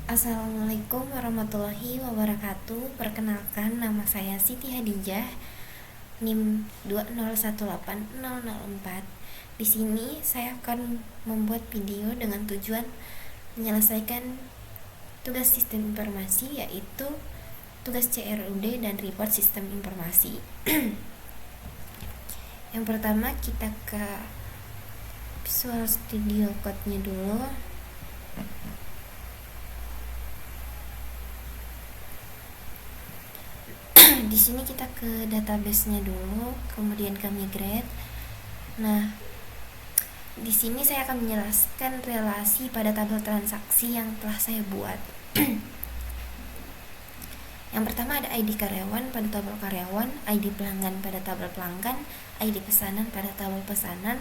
Assalamualaikum warahmatullahi wabarakatuh. Perkenalkan, nama saya Siti Hadijah, NIM 2018004. Di sini saya akan membuat video dengan tujuan menyelesaikan tugas sistem informasi, yaitu tugas CRUD dan report sistem informasi. Yang pertama, kita ke Visual Studio Code-nya dulu. Di sini kita ke database-nya dulu, kemudian ke migrate. Nah, di sini saya akan menjelaskan relasi pada tabel transaksi yang telah saya buat. Yang pertama ada ID karyawan pada tabel karyawan, ID pelanggan pada tabel pelanggan, ID pesanan pada tabel pesanan,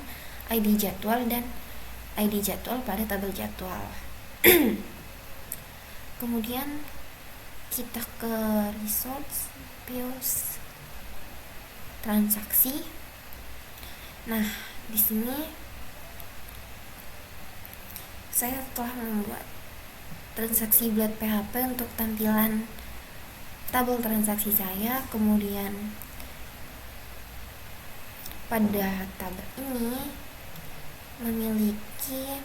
ID jadwal dan ID jadwal pada tabel jadwal. Kemudian kita ke resource views transaksi. Nah, di sini saya telah membuat transaksi buat PHP untuk tampilan tabel transaksi saya. Kemudian pada tabel ini memiliki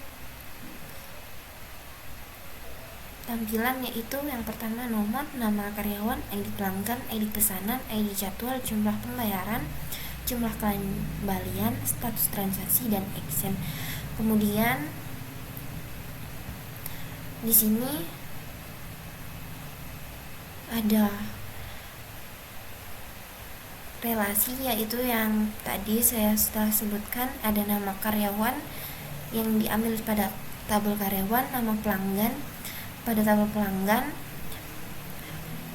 tampilan, yaitu yang pertama nomor, nama karyawan, ID pelanggan, ID pesanan, ID jadwal, jumlah pembayaran, jumlah kembalian, status transaksi, dan action. Kemudian di sini ada relasi, yaitu yang tadi saya sudah sebutkan. Ada nama karyawan yang diambil pada tabel karyawan, nama pelanggan pada tabel pelanggan,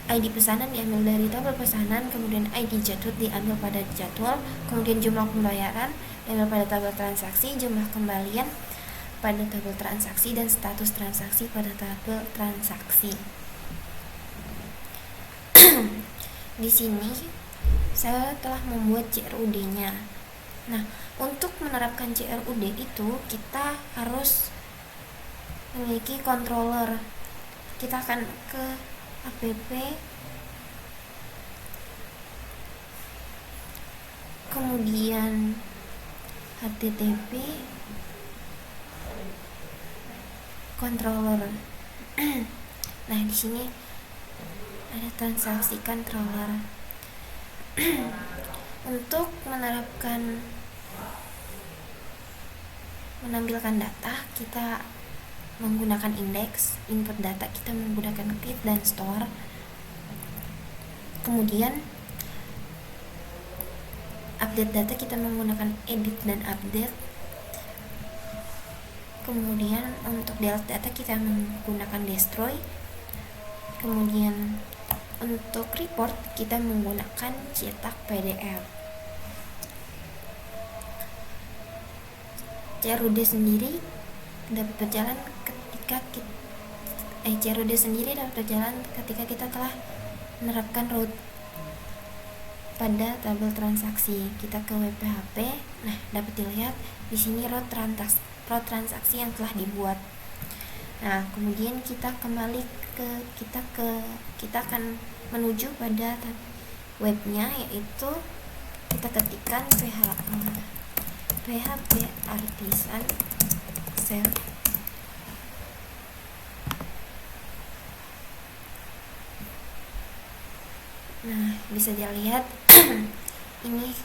ID pesanan diambil dari tabel pesanan, kemudian ID jadwal diambil pada jadwal, kemudian jumlah pembayaran diambil pada tabel transaksi, jumlah kembalian pada tabel transaksi, dan status transaksi pada tabel transaksi. Di sini saya telah membuat CRUD-nya. Nah, untuk menerapkan CRUD itu kita harus memiliki controller. Kita akan ke app, kemudian http controller. Nah, di sini ada transaksi controller. Untuk menampilkan data, kita menggunakan index. Input data kita menggunakan create dan store. Kemudian update data kita menggunakan edit dan update. Kemudian untuk delete data kita menggunakan destroy. Kemudian untuk report kita menggunakan cetak PDF. CRUD sendiri dapat berjalan ketika kita telah menerapkan root pada tabel transaksi. Kita ke web PHP. Nah, dapat dilihat di sini root transaksi yang telah dibuat. Nah, kemudian kita akan menuju pada webnya, yaitu kita ketikkan PHP Artisan Shell. Nah, bisa dilihat ini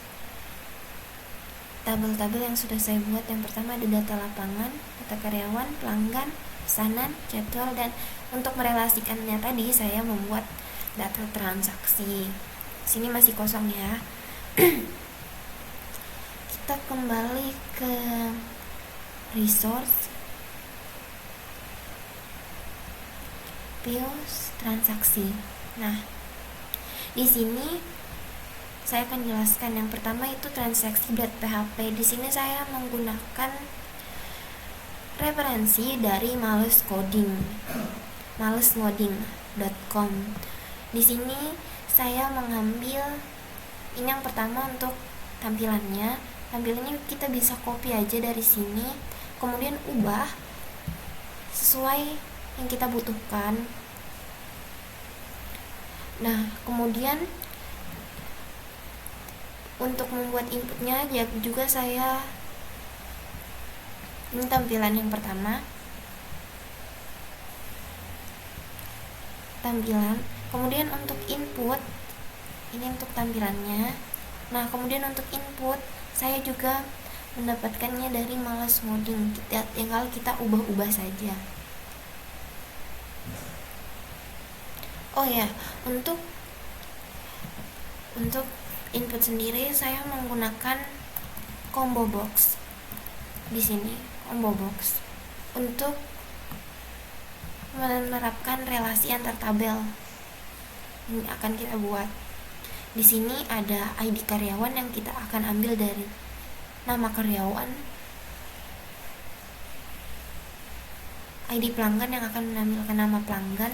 tabel-tabel yang sudah saya buat. Yang pertama ada data lapangan, data karyawan, pelanggan, pesanan, jadwal, dan untuk merelasikannya tadi saya membuat data transaksi. Sini masih kosong ya. Kita kembali ke resource views transaksi. Nah, di sini saya akan jelaskan. Yang pertama itu transaksi.php. Di sini saya menggunakan referensi dari malesngoding.com. Di sini saya mengambil ini yang pertama untuk tampilannya. Tampilannya kita bisa copy aja dari sini, kemudian ubah sesuai yang kita butuhkan. Nah, kemudian untuk membuat inputnya juga saya ini tampilan yang pertama, tampilan. Kemudian untuk input, ini untuk tampilannya. Nah, kemudian untuk input saya juga mendapatkannya dari Malas Ngoding. Tinggal kita ubah-ubah saja. Oh ya, untuk input sendiri saya menggunakan combo box. Di sini combo box untuk menerapkan relasi antar tabel. Ini akan kita buat. Di sini ada ID karyawan yang kita akan ambil dari nama karyawan, ID pelanggan yang akan menampilkan nama pelanggan.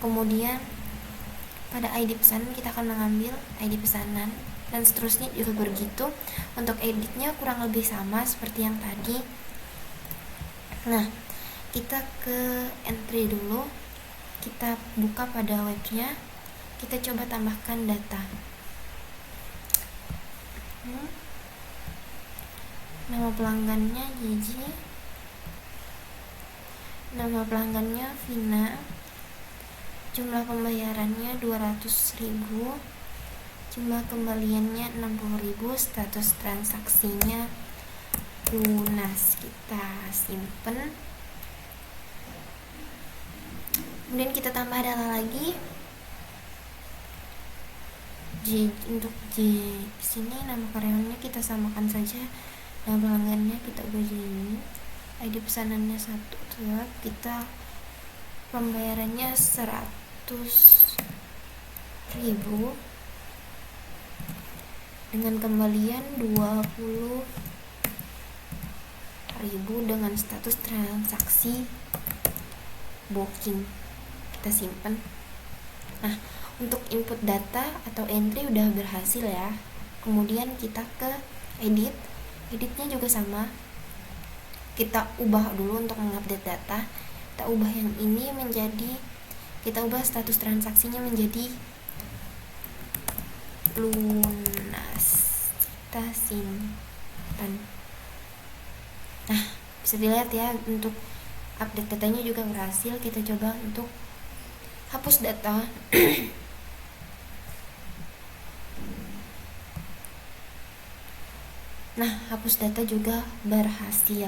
Kemudian pada ID pesanan kita akan mengambil ID pesanan, dan seterusnya juga begitu. Untuk editnya kurang lebih sama seperti yang tadi. Nah, kita ke entry dulu, kita buka pada webnya, kita coba tambahkan data. Nama pelanggannya Gigi, nama pelanggannya Vina, jumlah pembayarannya 200.000, jumlah kembaliannya 60.000, status transaksinya lunas. Kita simpen, kemudian kita tambah data lagi. Untuk sini nama karyawannya kita samakan saja, nama pelanggannya kita ubah ini, ID pesanannya 1, kita pembayarannya 100.000 dengan kembalian 20.000 dengan status transaksi booking. Kita simpan. Nah, untuk input data atau entry udah berhasil ya. Kemudian kita ke editnya juga sama, kita ubah dulu untuk mengupdate data. Kita ubah yang ini menjadi, kita ubah status transaksinya menjadi lunas. Kita simpan. Nah, bisa dilihat ya, untuk update datanya juga berhasil. Kita coba untuk hapus data. Nah, hapus data juga berhasil.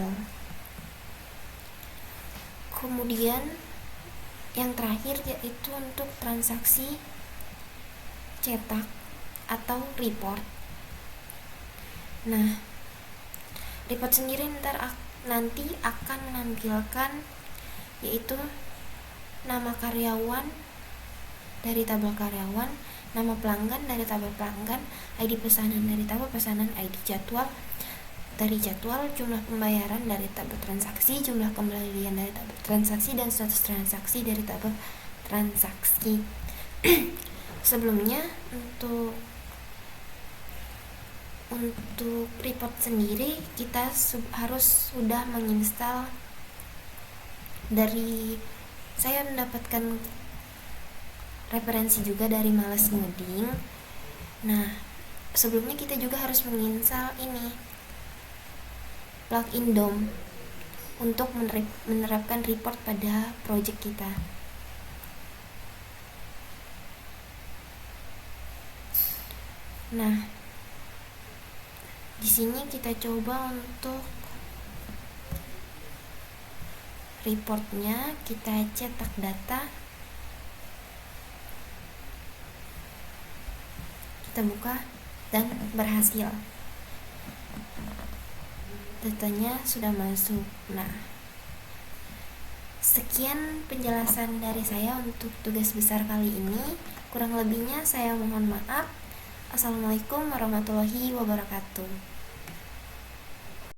Kemudian yang terakhir yaitu untuk transaksi cetak atau report. Nah, report sendiri nanti akan menampilkan yaitu nama karyawan dari tabel karyawan, nama pelanggan dari tabel pelanggan, ID pesanan dari tabel pesanan, ID jadwal dari jadwal, jumlah pembayaran dari tabel transaksi, jumlah kembalian dari tabel transaksi, dan status transaksi dari tabel transaksi. Sebelumnya untuk report sendiri kita harus sudah menginstal dari, saya mendapatkan referensi juga dari Malas Ngoding. Nah, sebelumnya kita juga harus menginstal ini plugin DOM untuk menerapkan report pada project kita. Nah, di sini kita coba untuk reportnya, kita cetak data, kita buka dan berhasil, datanya sudah masuk. Nah, sekian penjelasan dari saya untuk tugas besar kali ini. Kurang lebihnya saya mohon maaf. Assalamualaikum warahmatullahi wabarakatuh.